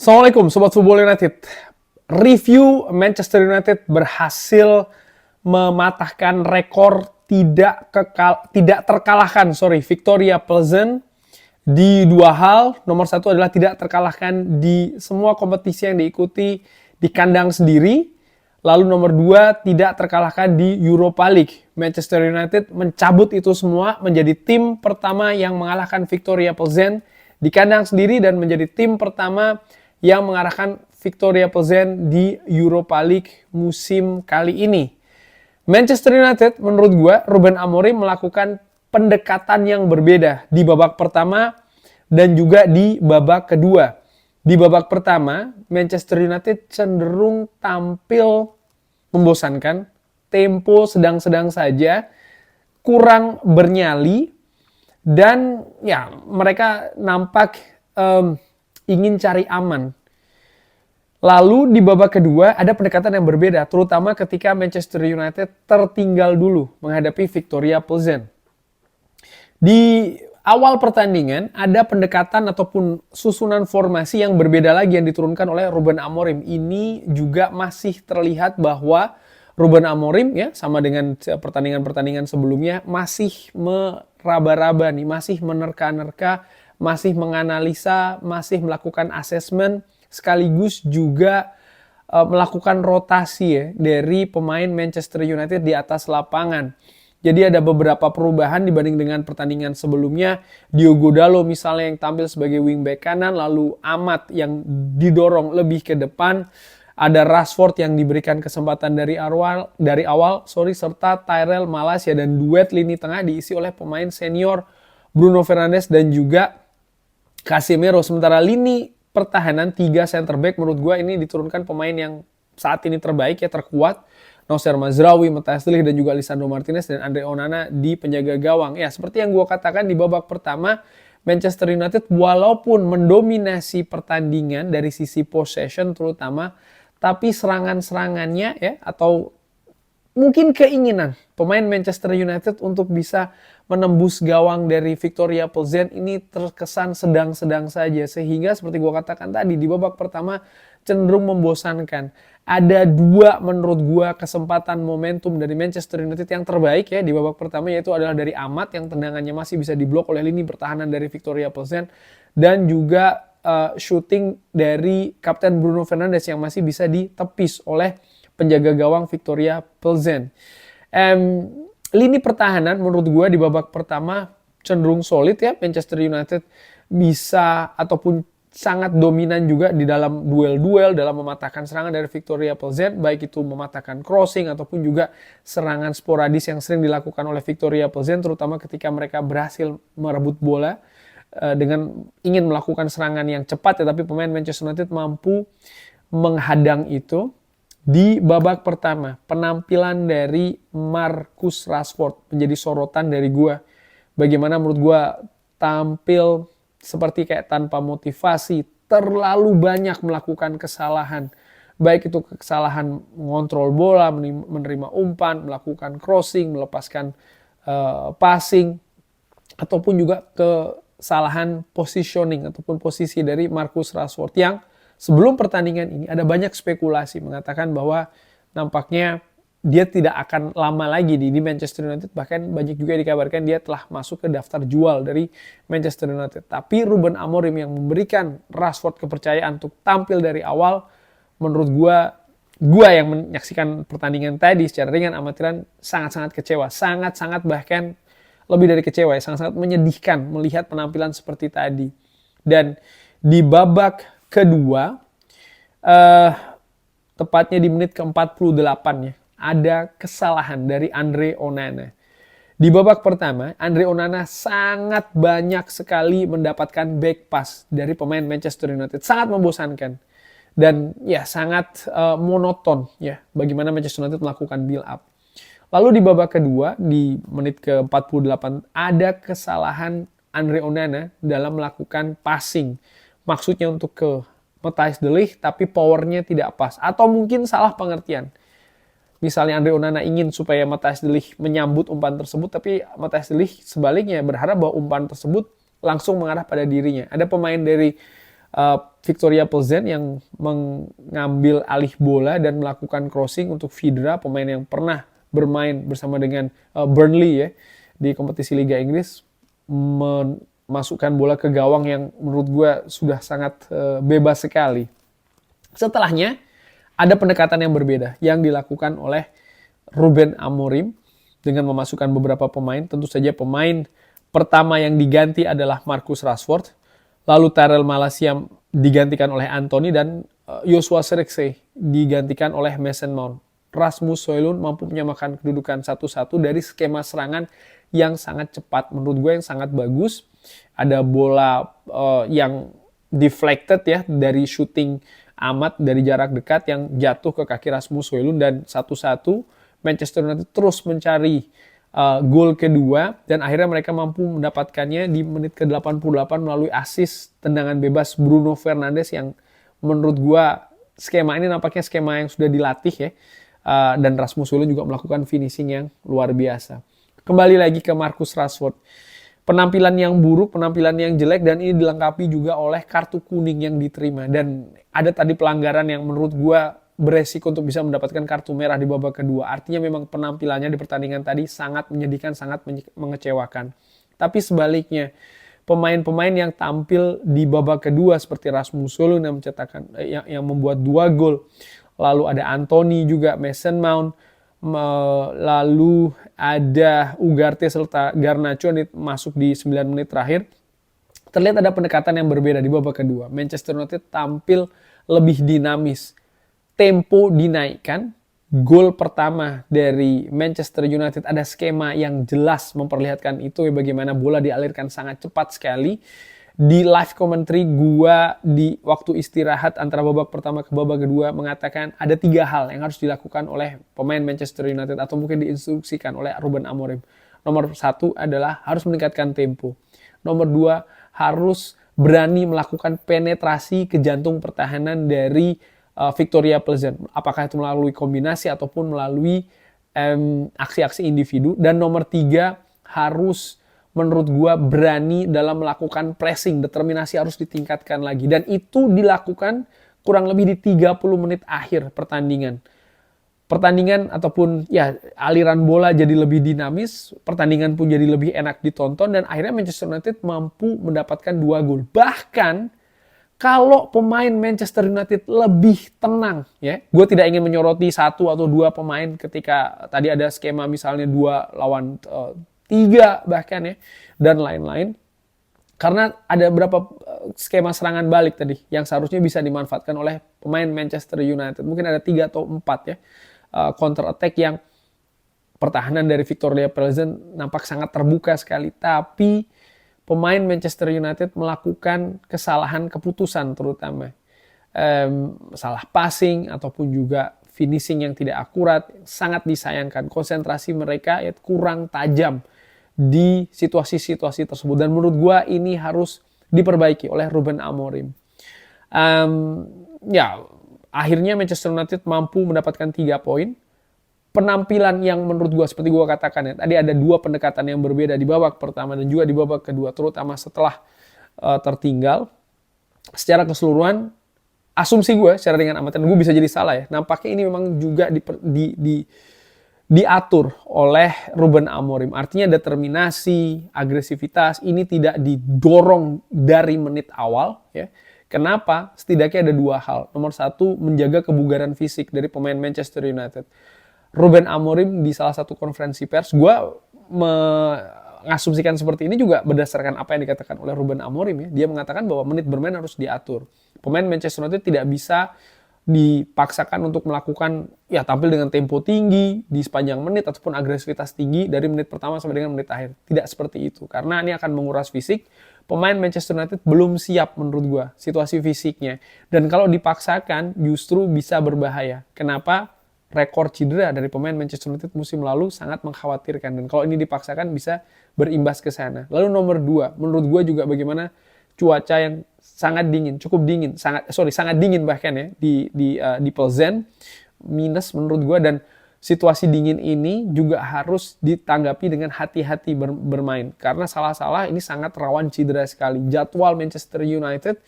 Assalamualaikum Sobat Football United. Review Manchester United berhasil mematahkan rekor tidak terkalahkan Victoria Pleasant di dua hal. Nomor satu adalah tidak terkalahkan di semua kompetisi yang diikuti di kandang sendiri. Lalu nomor dua, tidak terkalahkan di Europa League. Manchester United mencabut itu semua, menjadi tim pertama yang mengalahkan Victoria Pleasant di kandang sendiri dan menjadi tim pertama yang mengarahkan Victoria Pleasant di Europa League musim kali ini. Manchester United menurut gue, Ruben Amorim melakukan pendekatan yang berbeda di babak pertama dan juga di babak kedua. Di babak pertama, Manchester United cenderung tampil membosankan, tempo sedang-sedang saja, kurang bernyali, dan ya mereka nampak ingin cari aman. Lalu di babak kedua ada pendekatan yang berbeda, terutama ketika Manchester United tertinggal dulu menghadapi Victoria Pleasant. Di awal pertandingan ada pendekatan ataupun susunan formasi yang berbeda lagi yang diturunkan oleh Ruben Amorim. Ini juga masih terlihat bahwa Ruben Amorim ya sama dengan pertandingan-pertandingan sebelumnya masih meraba-raba nih, masih menerka-nerka, masih menganalisa, masih melakukan asesmen, sekaligus juga melakukan rotasi ya dari pemain Manchester United di atas lapangan. Jadi ada beberapa perubahan dibanding dengan pertandingan sebelumnya. Diogo Dalot misalnya yang tampil sebagai wingback kanan, lalu Amat yang didorong lebih ke depan. Ada Rashford yang diberikan kesempatan dari awal, serta Tyrell Malacia, dan duet lini tengah diisi oleh pemain senior Bruno Fernandes dan juga Casemiro. Sementara lini pertahanan 3 center back menurut gue ini diturunkan pemain yang saat ini terbaik ya, terkuat. Nocer Mazraoui, Matthijs de Ligt, dan juga Lisandro Martinez dan Andre Onana di penjaga gawang. Ya, seperti yang gue katakan di babak pertama, Manchester United walaupun mendominasi pertandingan dari sisi possession terutama, tapi serangan-serangannya ya atau mungkin keinginan pemain Manchester United untuk bisa menembus gawang dari Victoria Pleasant ini terkesan sedang-sedang saja. Sehingga seperti gue katakan tadi, di babak pertama cenderung membosankan. Ada dua menurut gue kesempatan momentum dari Manchester United yang terbaik ya di babak pertama, yaitu adalah dari Amat yang tendangannya masih bisa diblok oleh lini pertahanan dari Victoria Pleasant, dan juga shooting dari Kapten Bruno Fernandes yang masih bisa ditepis oleh penjaga gawang Victoria Pleasant. Lini pertahanan menurut gue di babak pertama cenderung solid ya. Manchester United bisa ataupun sangat dominan juga di dalam duel-duel dalam mematahkan serangan dari Victoria Pleasant, baik itu mematahkan crossing ataupun juga serangan sporadis yang sering dilakukan oleh Victoria Pleasant, terutama ketika mereka berhasil merebut bola dengan ingin melakukan serangan yang cepat ya, tapi pemain Manchester United mampu menghadang itu. Di babak pertama, penampilan dari Marcus Rashford menjadi sorotan dari gue. Bagaimana menurut gue tampil seperti kayak tanpa motivasi, terlalu banyak melakukan kesalahan. Baik itu kesalahan mengontrol bola, menerima umpan, melakukan crossing, melepaskan passing, ataupun juga kesalahan positioning ataupun posisi dari Marcus Rashford yang sebelum pertandingan ini ada banyak spekulasi mengatakan bahwa nampaknya dia tidak akan lama lagi di Manchester United. Bahkan banyak juga dikabarkan dia telah masuk ke daftar jual dari Manchester United. Tapi Ruben Amorim yang memberikan Rashford kepercayaan untuk tampil dari awal, menurut gue yang menyaksikan pertandingan tadi secara ringan amatiran sangat-sangat kecewa. Sangat-sangat bahkan lebih dari kecewa ya, sangat-sangat menyedihkan melihat penampilan seperti tadi. Dan di babak kedua, tepatnya di menit ke-48 ya, ada kesalahan dari Andre Onana. Di babak pertama, Andre Onana sangat banyak sekali mendapatkan back pass dari pemain Manchester United. Sangat membosankan. Dan ya sangat monoton ya bagaimana Manchester United melakukan build up. Lalu di babak kedua, di menit ke-48, ada kesalahan Andre Onana dalam melakukan passing. Maksudnya untuk ke Matthijs de Ligt, tapi powernya tidak pas. Atau mungkin salah pengertian. Misalnya Andre Onana ingin supaya Matthijs de Ligt menyambut umpan tersebut, tapi Matthijs de Ligt sebaliknya berharap bahwa umpan tersebut langsung mengarah pada dirinya. Ada pemain dari Victoria Plzen yang mengambil alih bola dan melakukan crossing untuk Vydra, pemain yang pernah bermain bersama dengan Burnley ya di kompetisi Liga Inggris, memasukkan bola ke gawang yang menurut gue sudah sangat bebas sekali. Setelahnya ada pendekatan yang berbeda yang dilakukan oleh Ruben Amorim dengan memasukkan beberapa pemain. Tentu saja pemain pertama yang diganti adalah Marcus Rashford, lalu Tyrell Malacia digantikan oleh Anthony, dan Joshua Zirkzee digantikan oleh Mason Mount. Rasmus Højlund mampu menyamakan kedudukan 1-1 dari skema serangan yang sangat cepat. Menurut gue yang sangat bagus. Ada bola yang deflected ya dari shooting amat dari jarak dekat yang jatuh ke kaki Rasmus Højlund, dan 1-1 Manchester United terus mencari gol kedua, dan akhirnya mereka mampu mendapatkannya di menit ke-88 melalui assist tendangan bebas Bruno Fernandes yang menurut gua skema ini nampaknya skema yang sudah dilatih ya, dan Rasmus Højlund juga melakukan finishing yang luar biasa. Kembali lagi ke Marcus Rashford. Penampilan yang buruk, penampilan yang jelek, dan ini dilengkapi juga oleh kartu kuning yang diterima, dan ada tadi pelanggaran yang menurut gua beresiko untuk bisa mendapatkan kartu merah di babak kedua. Artinya memang penampilannya di pertandingan tadi sangat menyedihkan, sangat mengecewakan. Tapi sebaliknya, pemain-pemain yang tampil di babak kedua seperti Rasmus Højlund yang mencetakkan yang membuat 2 gol. Lalu ada Anthony juga, Mason Mount, lalu ada Ugarte serta Garnacho yang masuk di 9 menit terakhir. Terlihat ada pendekatan yang berbeda di babak kedua. Manchester United tampil lebih dinamis. Tempo dinaikkan, gol pertama dari Manchester United ada skema yang jelas memperlihatkan itu ya, bagaimana bola dialirkan sangat cepat sekali. Di live commentary gua di waktu istirahat antara babak pertama ke babak kedua mengatakan ada 3 hal yang harus dilakukan oleh pemain Manchester United atau mungkin diinstruksikan oleh Ruben Amorim. Nomor 1 adalah harus meningkatkan tempo. Nomor 2 harus berani melakukan penetrasi ke jantung pertahanan dari Victoria Plzen, apakah itu melalui kombinasi ataupun melalui aksi-aksi individu. Dan nomor 3 harus menurut gua berani dalam melakukan pressing, determinasi harus ditingkatkan lagi, dan itu dilakukan kurang lebih di 30 menit akhir pertandingan ataupun ya aliran bola jadi lebih dinamis, pertandingan pun jadi lebih enak ditonton, dan akhirnya Manchester United mampu mendapatkan 2 gol. Bahkan kalau pemain Manchester United lebih tenang, ya, gue tidak ingin menyoroti 1 atau 2 pemain ketika tadi ada skema misalnya 2 lawan 3 bahkan ya, dan lain-lain. Karena ada beberapa skema serangan balik tadi yang seharusnya bisa dimanfaatkan oleh pemain Manchester United. Mungkin ada 3 atau 4 ya, counter attack yang pertahanan dari Victoria Plzen nampak sangat terbuka sekali, tapi pemain Manchester United melakukan kesalahan keputusan terutama. Salah passing ataupun juga finishing yang tidak akurat, sangat disayangkan. Konsentrasi mereka kurang tajam di situasi-situasi tersebut. Dan menurut gue ini harus diperbaiki oleh Ruben Amorim. Akhirnya Manchester United mampu mendapatkan 3 poin. Penampilan yang menurut gue seperti gue katakan ya, tadi ada 2 pendekatan yang berbeda di babak pertama dan juga di babak kedua, terutama setelah tertinggal. Secara keseluruhan, asumsi gue secara dengan amatan, gue bisa jadi salah ya, nampaknya ini memang juga diatur oleh Ruben Amorim. Artinya determinasi, agresivitas ini tidak didorong dari menit awal ya. Kenapa? Setidaknya ada 2 hal. Nomor 1, menjaga kebugaran fisik dari pemain Manchester United. Ruben Amorim di salah satu konferensi pers, gue mengasumsikan seperti ini juga berdasarkan apa yang dikatakan oleh Ruben Amorim ya. Dia mengatakan bahwa menit bermain harus diatur. Pemain Manchester United tidak bisa dipaksakan untuk melakukan ya tampil dengan tempo tinggi di sepanjang menit ataupun agresivitas tinggi dari menit pertama sampai dengan menit akhir. Tidak seperti itu, karena ini akan menguras fisik. Pemain Manchester United belum siap menurut gue situasi fisiknya, dan kalau dipaksakan justru bisa berbahaya. Kenapa? Rekor cedera dari pemain Manchester United musim lalu sangat mengkhawatirkan, dan kalau ini dipaksakan bisa berimbas ke sana. Lalu nomor 2, menurut gue juga bagaimana cuaca yang sangat dingin, sangat dingin bahkan ya di Plzen, minus menurut gue, dan situasi dingin ini juga harus ditanggapi dengan hati-hati bermain, karena salah-salah ini sangat rawan cedera sekali. Jadwal Manchester United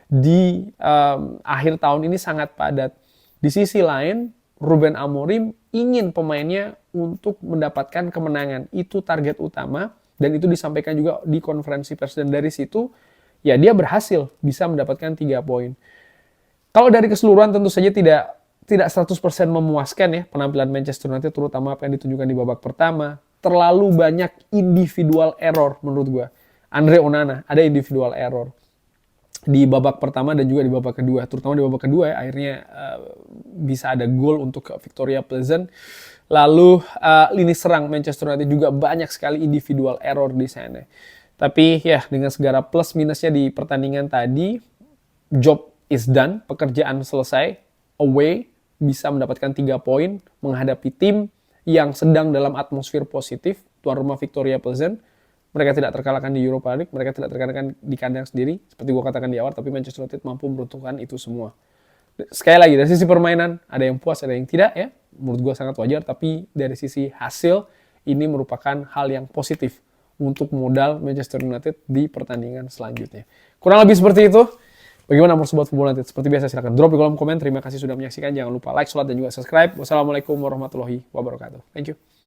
di akhir tahun ini sangat padat. Di sisi lain, Ruben Amorim ingin pemainnya untuk mendapatkan kemenangan. Itu target utama, dan itu disampaikan juga di konferensi pers. Dan dari situ, ya dia berhasil bisa mendapatkan 3 poin. Kalau dari keseluruhan tentu saja tidak 100% memuaskan ya penampilan Manchester United, terutama apa yang ditunjukkan di babak pertama. Terlalu banyak individual error menurut gue. Andre Onana ada individual error di babak pertama dan juga di babak kedua. Terutama di babak kedua ya, akhirnya bisa ada gol untuk Victoria Pleasant. Lalu lini serang Manchester United juga banyak sekali individual error di sana. Tapi ya dengan segala plus minusnya di pertandingan tadi, job is done, pekerjaan selesai, away, bisa mendapatkan 3 poin, menghadapi tim yang sedang dalam atmosfer positif, tuan rumah Victoria Pleasant. Mereka tidak terkalahkan di Europa League, mereka tidak terkalahkan di kandang sendiri, seperti gue katakan di awal, tapi Manchester United mampu meruntuhkan itu semua. Sekali lagi, dari sisi permainan, ada yang puas, ada yang tidak ya, menurut gue sangat wajar, tapi dari sisi hasil, ini merupakan hal yang positif untuk modal Manchester United di pertandingan selanjutnya. Kurang lebih seperti itu. Bagaimana menurut Sobat Football United? Seperti biasa silahkan drop di kolom komen. Terima kasih sudah menyaksikan. Jangan lupa like, share, dan juga subscribe. Wassalamualaikum warahmatullahi wabarakatuh. Thank you.